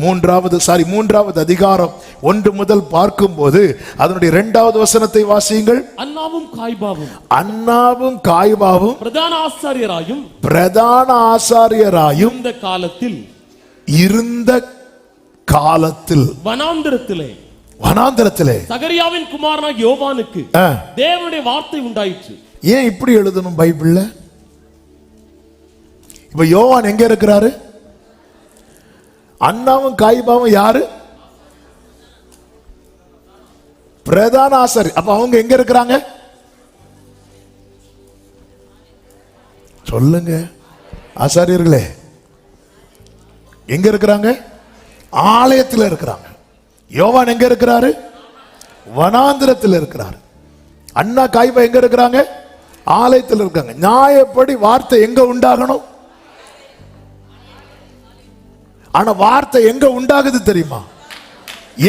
மூன்றாவது அதிகாரம் 1 முதல் பார்க்கும்போது அதனுடைய 2வது வசனத்தை வாசியுங்கள். அன்னாவும் காய்பாவும் பிரதான ஆசாரியராயும் இருந்த காலத்தில் வனாந்திரத்திலே சகரியாவின் குமாரனாகிய யோவானுக்கு தேவனுடைய வார்த்தை உண்டாயிற்று. ஏன் இப்படி எழுதணும் பைபிள்ல? இப்ப யோவான் எங்க இருக்கிறாரு? அன்னாவும் காய்பாவும் யாரு? பிரதான ஆசாரி. அப்ப அவங்க எங்க இருக்கிறாங்க? சொல்லுங்க ஆசாரியர்களே, எங்க இருக்கிறாங்க? ஆலயத்தில் இருக்கிறாங்க. யோவான் எங்க இருக்கிறாரு? வனாந்திரத்தில் இருக்கிறாரு. அண்ணா காய்பா எங்க இருக்கிறாங்க? ஆலயத்தில் இருக்காங்க. நியாயப்படி வார்த்தை எங்க உண்டாகணும்? ஆனா வார்த்தை எங்க உண்டாகுது தெரியுமா?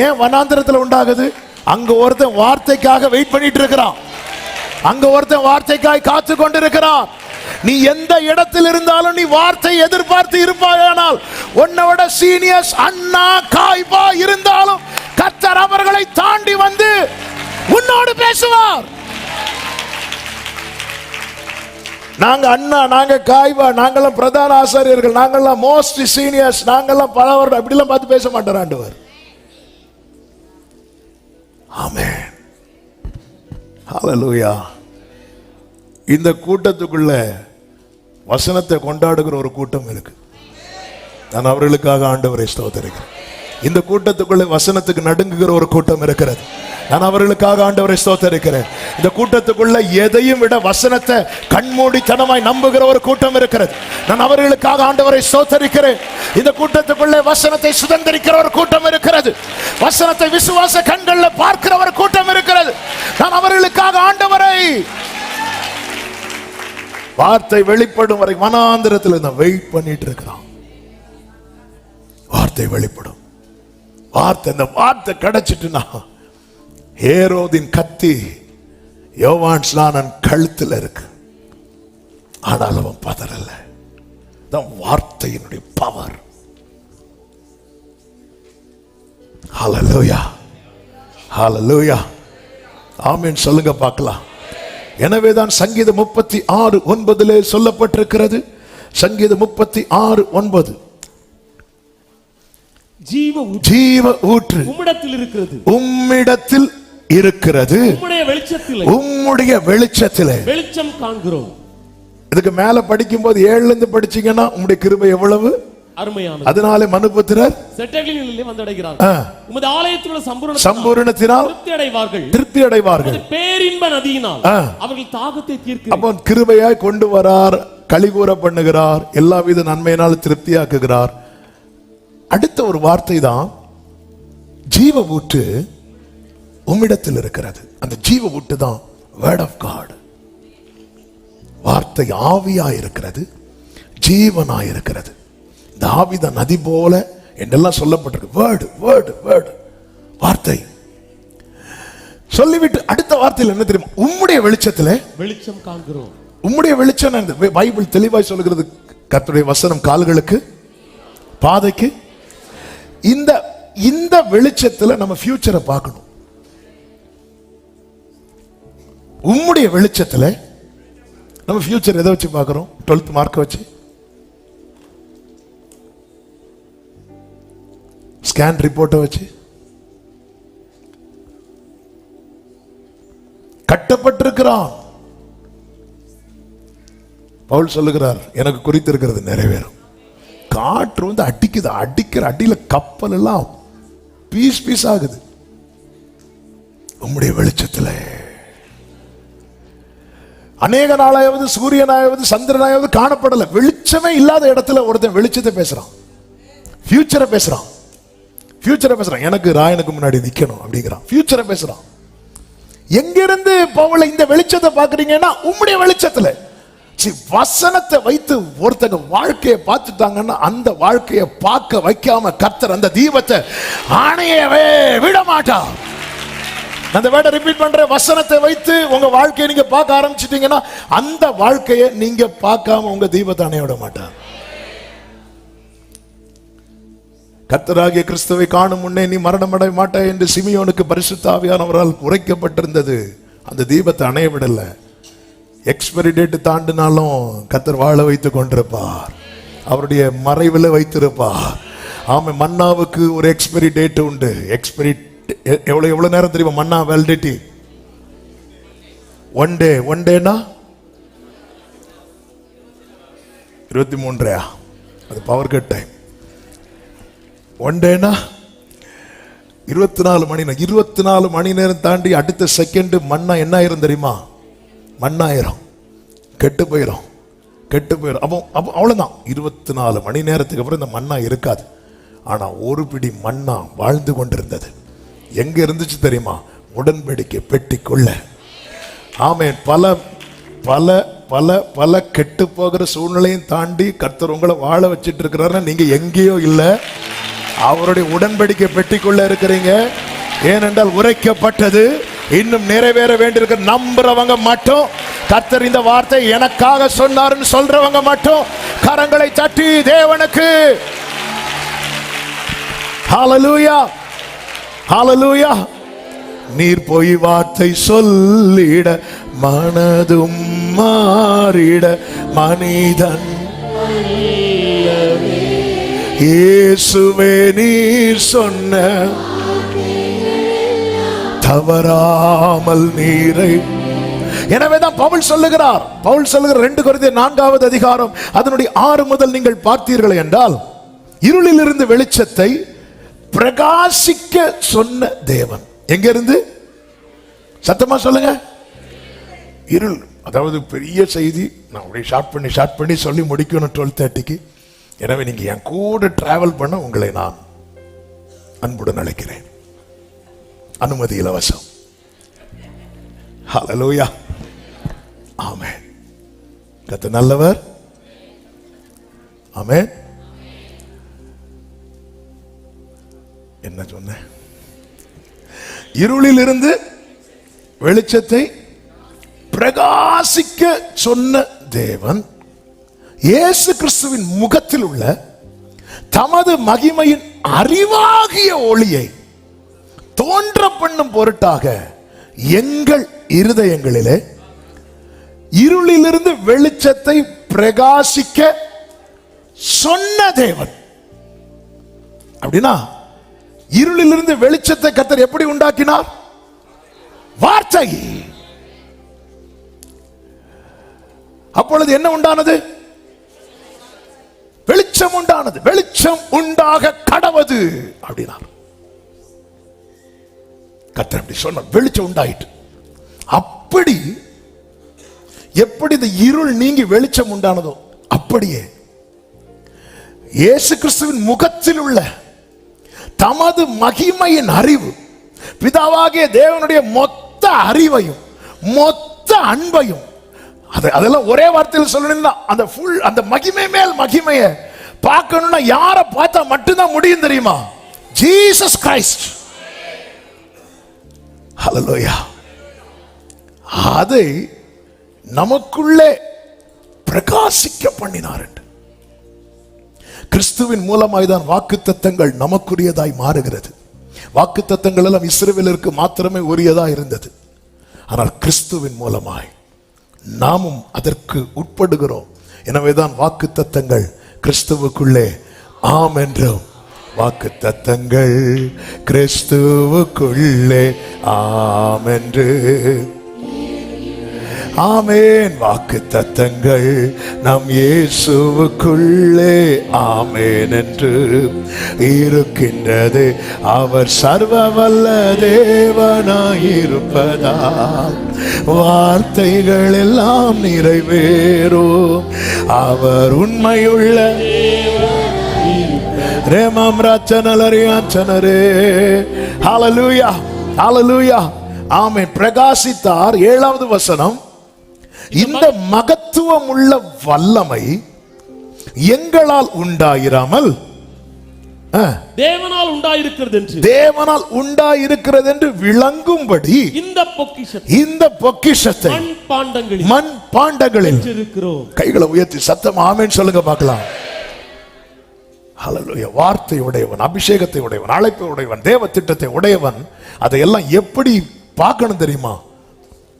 ஏன் வனாந்திரத்தில் உண்டாகுது? அங்க ஒருத்தன் வார்த்தைக்காக வெயிட் பண்ணிட்டு இருக்கிறான். அங்க ஒருத்தன் வார்த்தைக்காக காத்து கொண்டு இருக்கிறான். நீ எந்த இடத்தில் இருந்தாலும் நீ வார்த்தை எதிர்பார்த்து இருப்பாயானால், உன்னோட சீனியர்ஸ் அண்ணா காய்பா இருந்தாலும் கர்த்தர் அவர்களை தாண்டி வந்து உன்னோடு பேசுவார். நாங்க அண்ணா, நாங்க காய்பா, நாங்கெல்லாம் பிரதான ஆசாரியர்கள், நாங்கெல்லாம் மோஸ்ட் சீனியர்ஸ், நாங்கெல்லாம் பலவர் அப்படிலாம் பார்த்து பேச மாட்டார் ஆண்டவர். ஆமென், ஹல்லேலூயா. இந்த கூட்டத்துக்குள்ள வசனத்தை கொண்டாடுகிற ஒரு கூட்டம் இருக்கு. நான் அவர்களுக்காக ஆண்டவரை ஸ்தோத்திரிக்கிறேன். இந்த கூட்டத்துக்குள்ள வசனத்துக்கு நடுங்குகிற ஒரு கூட்டம் இருக்கிறது. நான் அவர்களுக்காக ஆண்டவரை ஸ்தோத்திரிக்கிறேன். இந்த கூட்டத்துக்குள்ள எதையும் விட வசனத்தை கண்மூடித்தனமாய் நம்புகிற ஒரு கூட்டம் இருக்கிறது. நான் அவர்களுக்காக ஆண்டவரை ஸ்தோத்திரிக்கிறேன். இந்த கூட்டத்துக்குள்ள வசனத்தை சுதந்திரிக்கிற ஒரு கூட்டம் இருக்கிறது. வசனத்தை விசுவாச கண்கள்ல பார்க்கிற ஒரு கூட்டம் இருக்கிறது. நான் அவர்களுக்காக ஆண்டவரை, வார்த்தை வெளிப்படும் வரை வனாந்திரத்தில் நான் வெயிட் பண்ணிட்டு இருக்கிறான். வார்த்தை வெளிப்படும். இந்த வார்த்தை கிடைச்சிட்டுனா ஹேரோதின் கத்தி யோவான் ஸ்நானன் கழுத்தில் இருக்கு. ஆனால் அவன் பதறல. வார்த்தையினுடைய பவர். ஹல்லேலூயா, ஹல்லேலூயா, ஆமென் சொல்லுங்க பார்க்கலாம். எனவேதான் சங்கீதம் 36:9 சொல்லப்பட்டிருக்கிறது. சங்கீதம் 36:9, ஜீவ ஊற்று உம்மிடத்தில் இருக்கிறது, உம்முடைய வெளிச்சத்திலே வெளிச்சம் காண்கிறோம். இதுக்கு மேல படிக்கும் போது 7ல இருந்து படிச்சீங்கன்னா உம்முடைய கிருபை எவ்வளவு அருமையானது. அதனாலே மனுபுத்திரர் செட்டைகளிலே வந்தடைகிறார். உமது ஆலயத்தில் உள்ள சம்பூரணத்தினால் திருப்தி அடைவார்கள். பேரின்ப நதியினால் அவர்கள் தாகத்தை தீர்க்கிறார். அப்போ கிருபையாய் கொண்டு வரார், கலிகூற பண்ணுகிறார், எல்லாவித நன்மையினால் திருப்தியாக்குகிறார். அடுத்த ஒரு வார்த்தை தான் ஜீவ ஊற்று உம்மிடத்தில் இருக்கிறது. அந்த ஜீவ ஊற்று தான் வேர்ட் ஆஃப் காட். வார்த்தை ஆவியா இருக்கிறது, ஜீவனா இருக்கிறது. தாவீது நதி போல என்றெல்லாம் சொல்லப்பட்டிருக்கு. வேர்டு வேர்டு வேர்டு, வார்த்தை. சொல்லிவிட்டு அடுத்த வார்த்தையில் என்ன தெரியுமா? உம்முடைய வெளிச்சத்திலே வெளிச்சம் காண்கிறோம். உம்முடைய வெளிச்சம் பைபிள் தெளிவாய் சொல்லுகிறது. கர்த்தருடைய வசனம் கால்களுக்கு பாதைக்கு. இந்த வெளிச்சத்துல நம்ம ஃபியூச்சரை பார்க்கணும். உம்முடைய வெளிச்சத்துல நம்ம ஃபியூச்சர் எதை வச்சு பார்க்கிறோம்? 12th மார்க் வச்சு, ஸ்கேன் ரிப்போர்ட்டை வச்சு, கட்டப்பட்டிருக்கிறான். பவுல் சொல்லுகிறார், எனக்கு குறித்திருக்கிறது நிறைவேறும். காற்று வந்து அடிக்குது, அடிக்கிற அடியில கப்பல் எல்லாம் பீஸ் பீஸ் ஆகுது. உம்முடைய வெளிச்சத்தில் அநேக நாளாவது சூரியனாயாவது சந்திரனாயாவது காணப்படல. வெளிச்சமே இல்லாத இடத்துல ஒருத்தன் வெளிச்சத்தை பேசுறான், ஃபியூச்சரை பேசுறான், ஃபியூச்சரை பேசுறான். எனக்கு ராயனுக்கு முன்னாடி நிக்கணும் அப்படிங்கிறான், ஃபியூச்சரை பேசுறான். எங்கிருந்து பவுல இந்த வெளிச்சத்தை பாக்குறீங்கன்னா உம்முடைய வெளிச்சத்துல. வசனத்தை வைத்து ஒருத்தங்க வாழ்க்கையை பார்த்துட்டாங்கன்னா அந்த வாழ்க்கையை பார்க்க வைக்காம கர்த்தர் அந்த தீபத்தை ஆணையவே விட மாட்டார். அந்த வேர்டை ரிப்பீட் பண்ற, வசனத்தை வைத்து உங்க வாழ்க்கையை நீங்க பார்க்க ஆரம்பிச்சிட்டீங்கன்னா அந்த வாழ்க்கையை நீங்க பார்க்காம உங்க தீபத்தை அணைய விட மாட்டார். கர்த்தராகிய கிறிஸ்துவை காணும் முன்னே நீ மரணமடைய மாட்டாய் என்று சிமியோனுக்கு பரிசுத்த ஆவியானவரால் உரைக்கப்பட்டிருந்தது. அந்த தீபத்தை அணைய விடல. எக்ஸ்பைரி டேட் தாண்டினாலும் கர்த்தர் வாழ வைத்து கொண்டிருப்பார். அவருடைய மறைவில் வைத்திருப்பார். ஆமா, மன்னாவுக்கு ஒரு எக்ஸ்பைரி டேட் உண்டு. எக்ஸ்பைரி எவ்வளவு நேரம் தெரியுமா? மன்னா வேலிடிட்டி ஒன் டேனா 23, அது பவர் கட் டைம். ஒன் டேனா 24 மணி நேரம். 24 மணி நேரம் தாண்டி அடுத்த செகண்ட் மண்ணா என்ன ஆயிரும் தெரியுமா? மண்ணாயிரும், கெட்டு போயிரும். அப்போ அவ்வளவுதான். 24 மணி நேரத்துக்கு அப்புறம் இந்த மண்ணா இருக்காது. ஆனா ஒரு பிடி மண்ணா வாழ்ந்து கொண்டிருந்தது. எங்க இருந்துச்சு தெரியுமா? உடன்படிக்கை பெட்டிக்குள்ள. ஆமென். பல பல பல பல கெட்டு போகிற சூழ்நிலையும் தாண்டி கர்த்தர் உங்களை வாழ வச்சிட்டு இருக்கிறாரு. நீங்க எங்கேயோ இல்ல, அவருடைய உடன்படிக்கை பெட்டிக்குள்ள இருக்கிறீங்க. ஏனென்றால் உரைக்கப்பட்டது இன்னும் நிறைவேற வேண்டியிருக்க. நம்புறவங்க மட்டும், கர்த்தர் இந்த வார்த்தை எனக்காக சொன்னார்னு சொல்றவங்க மட்டும் கரங்களை தட்டி தேவனுக்கு ஹalleluya ஹalleluya. நீர் போய் வார்த்தை சொல்லிட மனதும் மாறிட மனிதன் இயேசுவே நீர் சொன்ன தவறாமல் நீரை. எனவேதான் பவுல் சொல்லுகிறார் 2 கொரிந்தியர் 4வது அதிகாரம் அதனுடைய 6 முதல் நீங்கள் பார்த்தீர்கள் என்றால், இருளில் இருந்து வெளிச்சத்தை பிரகாசிக்க சொன்ன தேவன். எங்க இருந்து? சத்தமா சொல்லுங்க. இருள். அதாவது பெரிய செய்தி. நான் அப்படியே ஷார்ட் பண்ணி சொல்லி முடிக்கணும் 12:30க்கு. எனவே நீங்க என் கூட டிராவல் பண்ண உங்களை நான் அன்புடன் அழைக்கிறேன். அனுமதி இலவசம். ஹல்லேலூயா. ஆமென். கர்த்தர் நல்லவர். ஆமென். என்ன சொன்ன? இருளில் இருந்து வெளிச்சத்தை பிரகாசிக்க சொன்ன தேவன் இயேசு கிறிஸ்துவின் முகத்தில் உள்ள தமது மகிமையின் அறிவாகிய ஒளியை தோன்ற பண்ணும் பொருட்டாக எங்கள் இருதயங்களிலே இருளிலிருந்து வெளிச்சத்தை பிரகாசிக்க சொன்ன தேவன். அப்படின்னா இருளிலிருந்து வெளிச்சத்தை கர்த்தர் எப்படி உண்டாக்கினார்? வார்த்தை. அப்பொழுது என்ன உண்டானது? வெளிச்சம் உண்டானது. வெளிச்சம் உண்டாக கடவது அப்படினார். கர்த்தர் அப்படி சொன்னார். வெளிச்சம் உண்டாயிட்டு. அப்படி எப்படி இந்த இருள் நீங்கி வெளிச்சம் உண்டானதோ அப்படியே இயேசு கிறிஸ்துவின் முகத்தில் உள்ள தமது மகிமையின் அறிவு, பிதாவாகிய தேவனுடைய மொத்த அறிவையும் மொத்த அன்பையும், அதெல்லாம் ஒரே வார்த்தையில் சொல்லணும்னா அந்த மகிமை மேல் மகிமையை பார்க்கணும்னா யாரை பார்த்தா மட்டும்தான் முடியும் தெரியுமா? Jesus Christ. ஹல்லேலூயா. அதை நமக்குள்ளே பிரகாசிக்க பண்ணினார். கிறிஸ்துவின் மூலமாய்தான் வாக்குத்தத்தங்கள் நமக்குரியதாய் மாறுகிறது. வாக்குத்தத்தங்கள் எல்லாம் இஸ்ரவேலருக்கு மாத்திரமே உரியதா இருந்தது. ஆனால் கிறிஸ்துவின் மூலமாய் நாமும் அதற்கு உட்படுகிறோம். எனவேதான் வாக்குத்தத்தங்கள் கிறிஸ்துவுக்குள்ளே ஆம் என்றும், வாக்குத்தத்தங்கள் கிறிஸ்துவுக்குள்ளே ஆம் என்று. ஆமென். வாக்குத்தத்தங்கள் நம் இயேசுவுக்குள்ளே ஆமென் என்று இருக்கின்றது. அவர் சர்வ வல்ல தேவனாயிருப்பதால் வார்த்தைகள் எல்லாம் நிறைவேறும். அவர் உண்மையுள்ள ரேமம் ரச்சனலரியாச்சனரே. ஹல்லேலூயா ஹல்லேலூயா. ஆமென். பிரகாசித்தார். 7வது வசனம். இந்த மகத்துவம் உள்ள வல்லமை எங்களால் உண்டாயிராமல் தேவனால் உண்டாயிருக்கிறது என்று விளங்கும்படி இந்த பொக்கிஷத்தை மண் பாண்டங்களில் கைகளை உயர்த்தி சத்தம் ஆமென் சொல்லுங்க பார்க்கலாம். ஹல்லேலூயா. வார்த்தை உடையவன், அபிஷேகத்தை உடையவன், அழைப்பை உடையவன், தேவ திட்டத்தை உடையவன். அதையெல்லாம் எப்படி பார்க்கணும் தெரியுமா?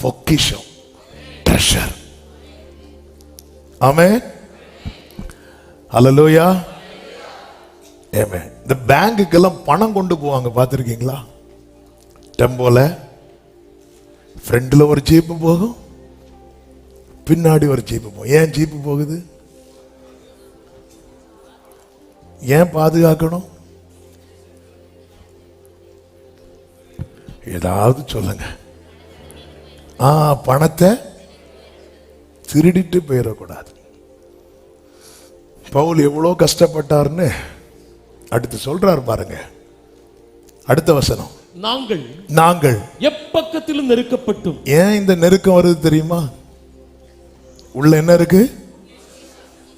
பொக்கிஷம், ட்ரெஷர். ஆமென். ஹல்லேலூயா. ஆமென். இந்த பேங்குக்கெல்லாம் பணம் கொண்டு போவாங்க, பார்த்துருக்கீங்களா? டெம்போல ஃப்ரண்ட்ல ஒரு ஜீப்பு போகும், பின்னாடி ஒரு ஜீப்பு போகும். ஏன் ஜீப்பு போகுது? ஏன் பாதுகாக்கணும்? ஏதாவது சொல்லுங்க. பணத்தை திருடிட்டு போயிடக்கூடாது. பவுல் எவ்வளோ கஷ்டப்பட்டார்னு அடுத்து சொல்றாரு பாருங்க. அடுத்த வசனம், நாங்கள் எப்பக்கத்திலும் நெருக்கப்பட்டும். ஏன் இந்த நெருக்கம் வருது தெரியுமா? உள்ள என்ன இருக்கு?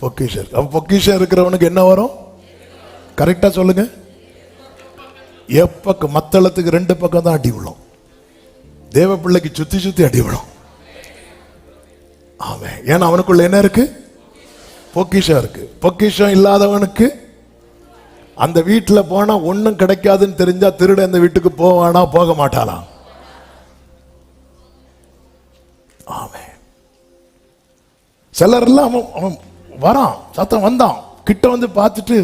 பொக்கிஷம். அப்ப பொக்கிஷம் இருக்கிறவனுக்கு என்ன வரும்? கரெக்டா சொல்லுங்க. எப்பக்கம், மத்தளத்துக்கு 2 பக்கம் தான் அடி விழும். தேவ பிள்ளைக்கு சுத்தி சுத்தி அடி விழும். ஆமென். ஏன்னா அவனுக்குள்ள என்ன இருக்கு? பொக்கிஷம் இருக்கு. பொக்கிஷம் இல்லாதவனுக்கு அந்த வீட்டில் போனா ஒன்னும் கிடைக்காதுன்னு தெரிஞ்சா திருட அந்த வீட்டுக்கு போவானா? போக மாட்டானா? ஆமென். சிலர் எல்லாம் அவன் வரான், சத்தம் வந்தான், கிட்ட வந்து பார்த்துட்டு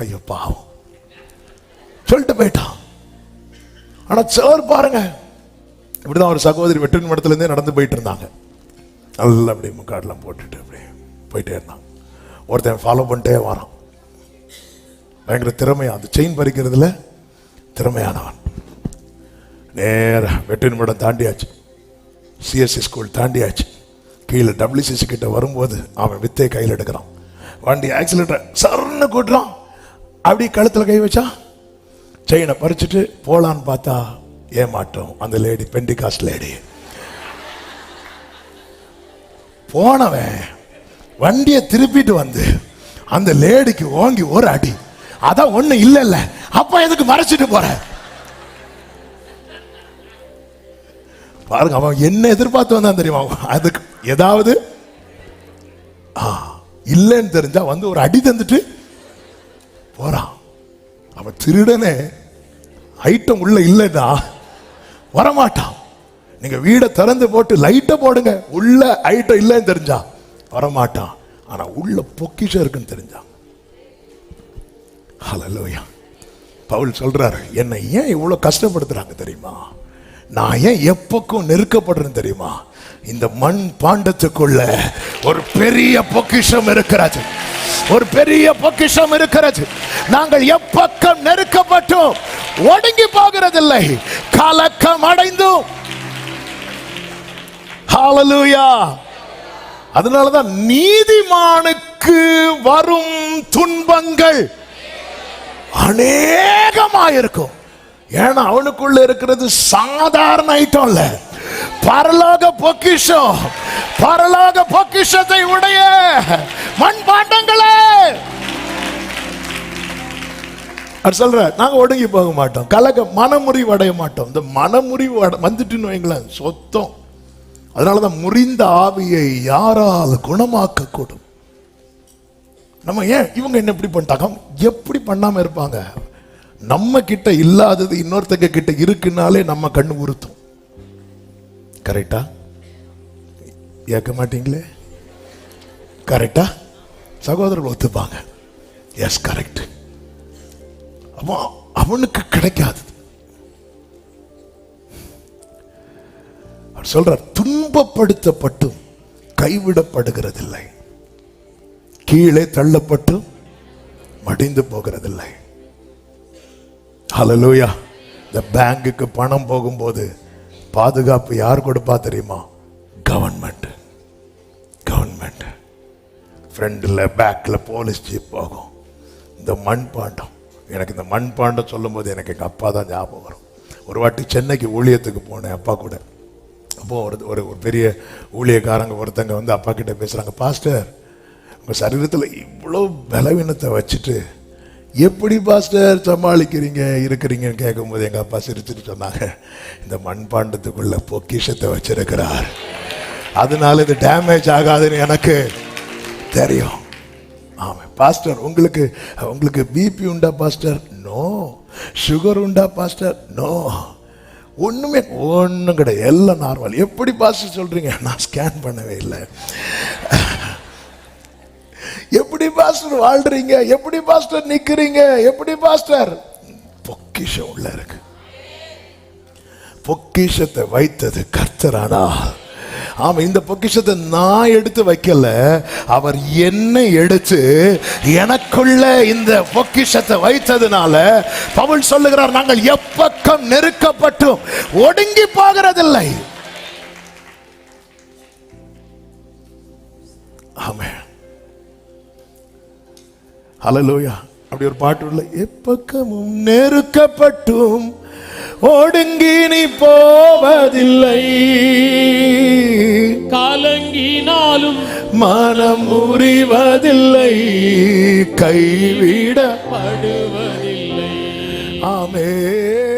ஐயோ பாவம் சொல்லிட்டு போயிட்டான். ஆனா சிலர் பாருங்க, இப்படிதான் ஒரு சகோதரி வெற்றின் மடத்துல இருந்தே நடந்து போயிட்டு இருந்தாங்க. நல்லா அப்படியே முக்காடெல்லாம் போட்டுட்டு அப்படியே போயிட்டே இருந்தான். ஒருத்தன் ஃபாலோ பண்ணிட்டே வரான். பயங்கர திறமையா, அந்த செயின் பறிக்கிறதுல திறமையானவன். நேர வெற்றின் மடம் தாண்டியாச்சு, சிஎஸ்சி ஸ்கூல் தாண்டியாச்சு. கீழே WCC கிட்ட வரும்போது அவன் வித்தை கையில் எடுக்கிறான். வண்டி ஆக்சிலேட்டர் சர்ன்னு கூட்டுறான். அப்படி கழுத்துல கை வச்சா செயினை பறிச்சுட்டு போலான்னு பார்த்தா ஏமாட்டோம். அந்த லேடி பெண்டிகாஸ்ட் லேடி. போனவன் வண்டியை திருப்பிட்டு வந்து அந்த லேடிக்கு ஓங்கி ஒரு அடி. அதான் ஒண்ணு இல்ல, அப்ப எதுக்கு மறைச்சிட்டு போற? பாருங்க, அவன் என்ன எதிர்பார்த்து வந்தான் தெரியுமா? அதுக்கு ஏதாவது இல்லைன்னு தெரிஞ்சா வந்து ஒரு அடி தந்துட்டு போறான். அவன் திருடனே ஐட்டம் உள்ள இல்லைன்னா வரமாட்டான். நீங்க வீடை திறந்து போட்டு லைட்டை போடுங்க, உள்ள ஐட்டம் இல்லைன்னு தெரிஞ்சா வரமாட்டான். ஆனா உள்ள பொக்கிஷம் இருக்குன்னு தெரிஞ்சா. ஹல்லேலூயா. பவுல் சொல்றாரு, என்னை ஏன் இவ்வளவு கஷ்டப்படுத்துறாங்க தெரியுமா? நான் ஏன் எப்பக்கும் நெருக்கப்படுறேன் தெரியுமா? இந்த மண் பாண்டத்துக்குள்ள ஒரு பெரிய பொக்கிஷம் இருக்கிறது, ஒரு பெரிய பொக்கிஷம் இருக்கிறது. நாங்கள் எப்பக்கம் நெருக்கப்பட்டோம் ஒடுங்கி போகிறதில்லை, கலக்கம் அடைந்தும். ஹல்லேலூயா. அதனாலதான் நீதிமானுக்கு வரும் துன்பங்கள் அநேகமாயிருக்கும். ஏன்னா அவனுக்குள்ள இருக்கிறது சாதாரண ஐட்டம் இல்ல, பரலோக பொக்கிஷம். பரலோக பொக்கிஷத்தை உடைய மண்பாண்டங்களே. சொல்ற, நாங்க ஒடுங்கி போக மாட்டோம், கலக்க மனமுறிவு அடைய மாட்டோம். இந்த மனமுறிவு வந்துட்டுன்னு வைங்களேன் சொத்தம். அதனாலதான் முறிந்த ஆவியை யாரால் குணமாக்க கூடும்? நம்ம ஏன் இவங்க என்ன இப்படி பண்ணிட்டாங்க, எப்படி பண்ணாம இருப்பாங்க? நம்ம கிட்ட இல்லாதது இன்னொருத்தங்க கிட்ட இருக்குனாலே நம்ம கண்ணு உறுத்தும். கரெக்டா? ஏற்க மாட்டீங்களே? கரெக்டா? சகோதரர்கள் ஒத்துப்பாங்க. S, correct. அவனுக்கு கிடைக்காது. சொல்றார், துன்பப்படுத்தப்பட்டும் கைவிடப்படுகிறதில்லை, கீழே தள்ளப்பட்டு மடிந்து போகிறதில்லை. ஹல்லேலூயா. இந்த பேங்குக்கு பணம் போகும்போது பாதுகாப்பு யார் கொடுப்பா தெரியுமா? கவர்மெண்ட். கவர்மெண்ட். ஃப்ரண்டில் பேக்கில் போலீஸ் ஜீப் போகும். இந்த மண்பாண்டம், எனக்கு இந்த மண்பாண்டம் சொல்லும் போது எனக்கு எங்கள் அப்பா தான் ஞாபகம் வரும். ஒரு வாட்டி சென்னைக்கு ஊழியத்துக்கு போனேன் அப்பா கூட. அப்போ ஒரு பெரிய ஊழியக்காரங்க ஒருத்தங்க வந்து அப்பா கிட்ட பேசுகிறாங்க, பாஸ்டர் உங்கள் சரீரத்தில் இவ்வளோ பலவீனத்தை வச்சுட்டு எப்படி பாஸ்டர் சமாளிக்கிறீங்க இருக்கிறீங்கன்னு கேட்கும்போது எங்கள் அப்பா சிரிச்சுட்டு சொன்னாங்க, இந்த மண்பாண்டத்துக்குள்ள பொக்கிஷத்தை வச்சிருக்கிறார், அதனால இது டேமேஜ் ஆகாதுன்னு எனக்கு தெரியும். ஆமா பாஸ்டர், உங்களுக்கு பிபி உண்டா பாஸ்டர்? நோ. சுகர் உண்டா பாஸ்டர்? நோ. ஒண்ணும் கிடையாது, எல்லாம் நார்மல். எப்படி பாஸ்டர் சொல்றீங்க? நான் ஸ்கேன் பண்ணவே இல்லை. எப்படி பாஸ்டர் வாழ்றீங்க? எப்படி பாஸ்டர் நிக்கிறீங்க? எப்படி பாஸ்டர்? பொக்கிஷம் உள்ள இருக்கு. பொக்கிஷத்தை வைத்தது கர்த்தரானா. ஆமா, இந்த பொக்கிஷத்தை நான் எடுத்து வைக்கல, அவர் என்னை எடுத்து எனக்குள்ள இந்த பொக்கிஷத்தை வைத்ததுனால பவுல் சொல்லுகிறார், நாங்கள் எப்பக்கம் நெருக்கப்பட்டும் ஒடுங்கி போகிறதில்லை. ஆமென். ஹல்லேலூயா. அப்படி ஒரு பாட்டு உள்ள, எப்பக்கமும் நெருக்கப்பட்டும் ஒடுங்கி நீ போவதில்லை, காலங்கினாலும் மனம் முறிவதில்லை, கைவிடப்படுவதில்லை. படுவதில்லை. ஆமென்.